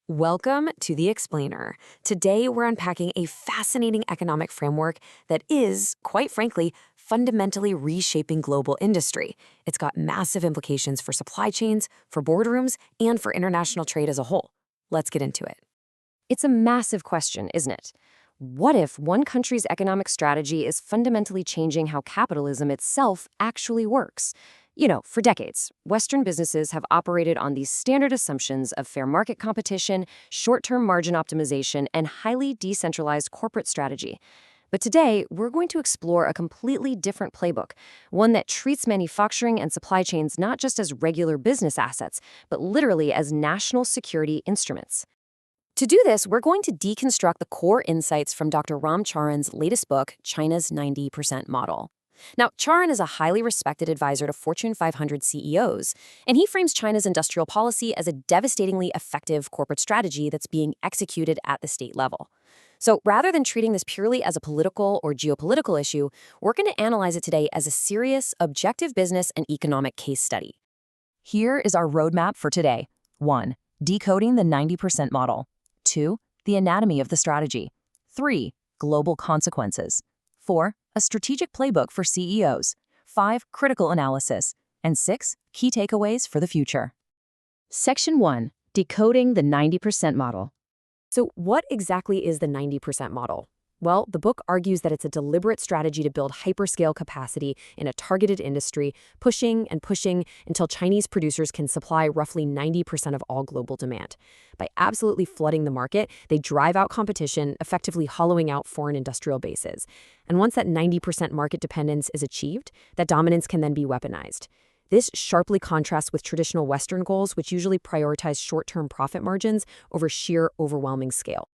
Welcome to The Explainer. Today, we're unpacking a fascinating economic framework that is, quite frankly, fundamentally reshaping global industry. It's got massive implications for supply chains, for boardrooms, and for international trade as a whole. Let's get into it. It's a massive question, isn't it? What if one country's economic strategy is fundamentally changing how capitalism itself actually works? For decades, Western businesses have operated on these standard assumptions of fair market competition, short-term margin optimization, and highly decentralized corporate strategy. But today, we're going to explore a completely different playbook, one that treats manufacturing and supply chains not just as regular business assets, but literally as national security instruments. To do this, we're going to deconstruct the core insights from Dr. Ram Charan's latest book, China's 90% Model. Now, Charan is a highly respected advisor to Fortune 500 CEOs, and he frames China's industrial policy as a devastatingly effective corporate strategy that's being executed at the state level. So rather than treating this purely as a political or geopolitical issue, we're going to analyze it today as a serious, objective business and economic case study. Here is our roadmap for today. 1. Decoding the 90% model. 2. The anatomy of the strategy. 3. Global consequences. 4. A strategic playbook for CEOs. 5. Critical analysis. And 6. Key takeaways for the future. Section 1. Decoding the 90% Model. So what exactly is the 90% model? Well, the book argues that it's a deliberate strategy to build hyperscale capacity in a targeted industry, pushing and pushing until Chinese producers can supply roughly 90% of all global demand. By absolutely flooding the market, they drive out competition, effectively hollowing out foreign industrial bases. And once that 90% market dependence is achieved, that dominance can then be weaponized. This sharply contrasts with traditional Western goals, which usually prioritize short-term profit margins over sheer overwhelming scale.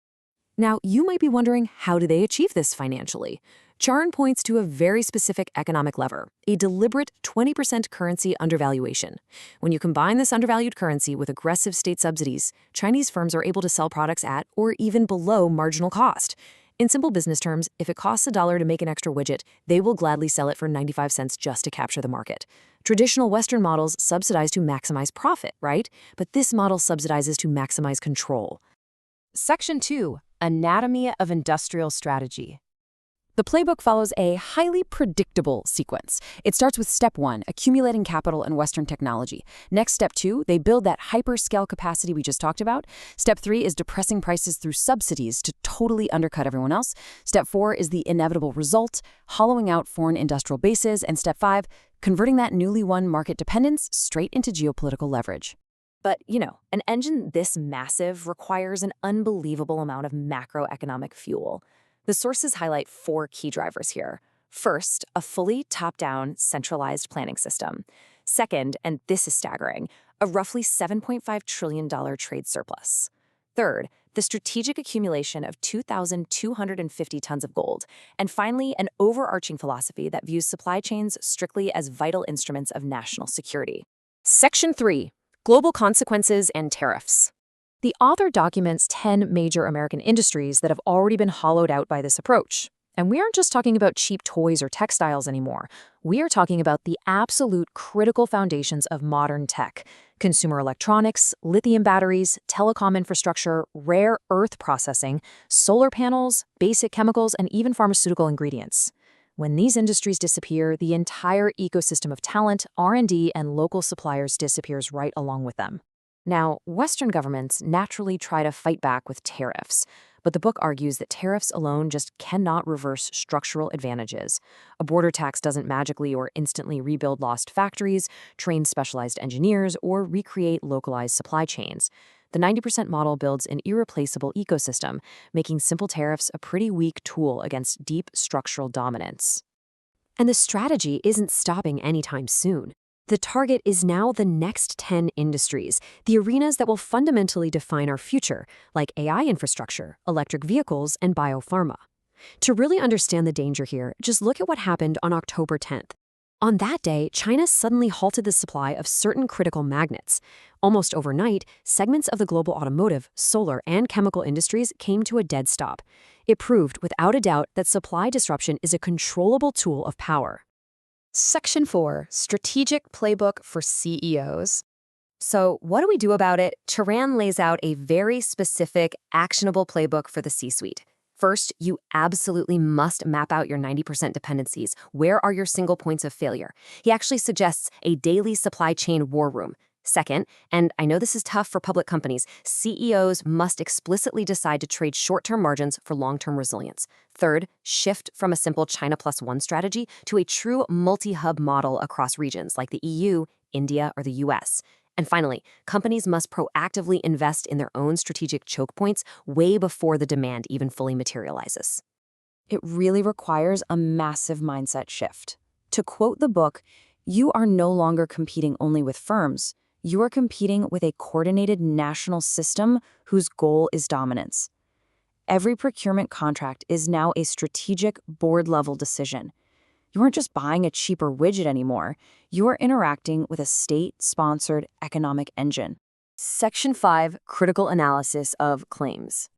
Now, you might be wondering, how do they achieve this financially? Charan points to a very specific economic lever, a deliberate 20% currency undervaluation. When you combine this undervalued currency with aggressive state subsidies, Chinese firms are able to sell products at or even below marginal cost. In simple business terms, if it costs $1 to make an extra widget, they will gladly sell it for 95 cents just to capture the market. Traditional Western models subsidize to maximize profit, right? But this model subsidizes to maximize control. Section 2. Anatomy of industrial strategy. The playbook follows a highly predictable sequence. It starts with step 1, accumulating capital and Western technology. Next, step 2, they build that hyperscale capacity we just talked about. Step 3 is depressing prices through subsidies to totally undercut everyone else. Step 4 is the inevitable result, hollowing out foreign industrial bases. And step 5, converting that newly won market dependence straight into geopolitical leverage. But, an engine this massive requires an unbelievable amount of macroeconomic fuel. The sources highlight 4 key drivers here. First, a fully top-down, centralized planning system. Second, and this is staggering, a roughly $7.5 trillion trade surplus. Third, the strategic accumulation of 2,250 tons of gold. And finally, an overarching philosophy that views supply chains strictly as vital instruments of national security. Section 3. Global consequences and tariffs. The author documents 10 major American industries that have already been hollowed out by this approach. And we aren't just talking about cheap toys or textiles anymore. We are talking about the absolute critical foundations of modern tech: consumer electronics, lithium batteries, telecom infrastructure, rare earth processing, solar panels, basic chemicals, and even pharmaceutical ingredients. When these industries disappear, the entire ecosystem of talent, R&D, and local suppliers disappears right along with them. Now, Western governments naturally try to fight back with tariffs, but the book argues that tariffs alone just cannot reverse structural advantages. A border tax doesn't magically or instantly rebuild lost factories, train specialized engineers, or recreate localized supply chains. The 90% model builds an irreplaceable ecosystem, making simple tariffs a pretty weak tool against deep structural dominance. And the strategy isn't stopping anytime soon. The target is now the next 10 industries, the arenas that will fundamentally define our future, like AI infrastructure, electric vehicles, and biopharma. To really understand the danger here, just look at what happened on October 10th. On that day, China suddenly halted the supply of certain critical magnets. Almost overnight, segments of the global automotive, solar, and chemical industries came to a dead stop. It proved, without a doubt, that supply disruption is a controllable tool of power. Section 4. Strategic Playbook for CEOs. So what do we do about it? Charan lays out a very specific, actionable playbook for the C-suite. First, you absolutely must map out your 90% dependencies. Where are your single points of failure? He actually suggests a daily supply chain war room. Second, and I know this is tough for public companies, CEOs must explicitly decide to trade short-term margins for long-term resilience. Third, shift from a simple China plus one strategy to a true multi-hub model across regions like the EU, India, or the US. And finally, companies must proactively invest in their own strategic choke points way before the demand even fully materializes. It really requires a massive mindset shift. To quote the book, you are no longer competing only with firms. You are competing with a coordinated national system whose goal is dominance. Every procurement contract is now a strategic board-level decision. You aren't just buying a cheaper widget anymore. You are interacting with a state-sponsored economic engine. Section 5, Critical Analysis of Claims.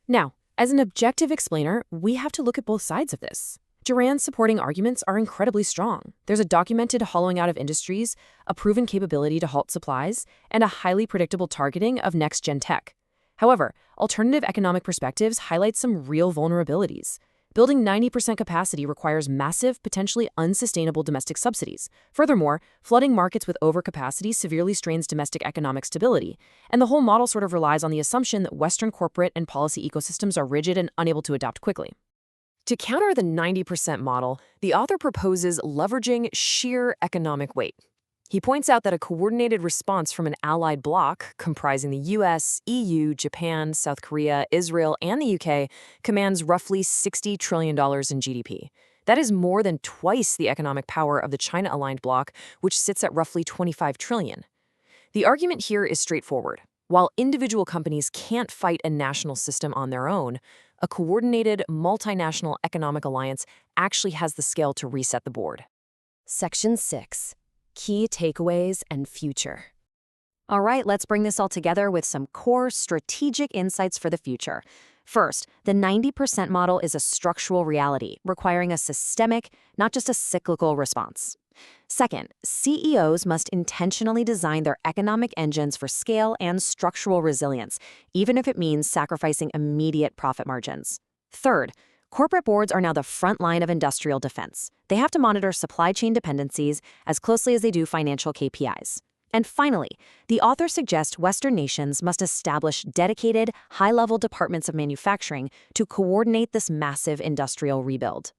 Now, as an objective explainer, we have to look at both sides of this. Charan's supporting arguments are incredibly strong. There's a documented hollowing out of industries, a proven capability to halt supplies, and a highly predictable targeting of next-gen tech. However, alternative economic perspectives highlight some real vulnerabilities. Building 90% capacity requires massive, potentially unsustainable domestic subsidies. Furthermore, flooding markets with overcapacity severely strains domestic economic stability, and the whole model sort of relies on the assumption that Western corporate and policy ecosystems are rigid and unable to adapt quickly. To counter the 90% model, the author proposes leveraging sheer economic weight. He points out that a coordinated response from an allied bloc comprising the US, EU, Japan, South Korea, Israel, and the UK commands roughly $60 trillion in GDP. That is more than twice the economic power of the China-aligned bloc, which sits at roughly $25 trillion. The argument here is straightforward. While individual companies can't fight a national system on their own, a coordinated multinational economic alliance actually has the scale to reset the board. Section 6. Key takeaways and future. All right, let's bring this all together with some core strategic insights for the future. First, the 90% model is a structural reality, requiring a systemic, not just a cyclical response. Second, CEOs must intentionally design their economic engines for scale and structural resilience, even if it means sacrificing immediate profit margins. Third, corporate boards are now the front line of industrial defense. They have to monitor supply chain dependencies as closely as they do financial KPIs. And finally, the author suggests Western nations must establish dedicated, high-level departments of manufacturing to coordinate this massive industrial rebuild.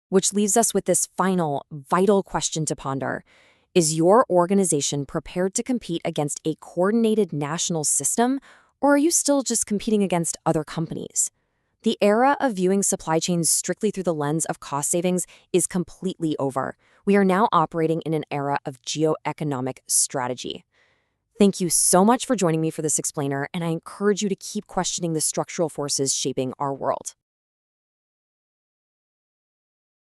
Which leaves us with this final, vital question to ponder. Is your organization prepared to compete against a coordinated national system, or are you still just competing against other companies? The era of viewing supply chains strictly through the lens of cost savings is completely over. We are now operating in an era of geoeconomic strategy. Thank you so much for joining me for this explainer, and I encourage you to keep questioning the structural forces shaping our world.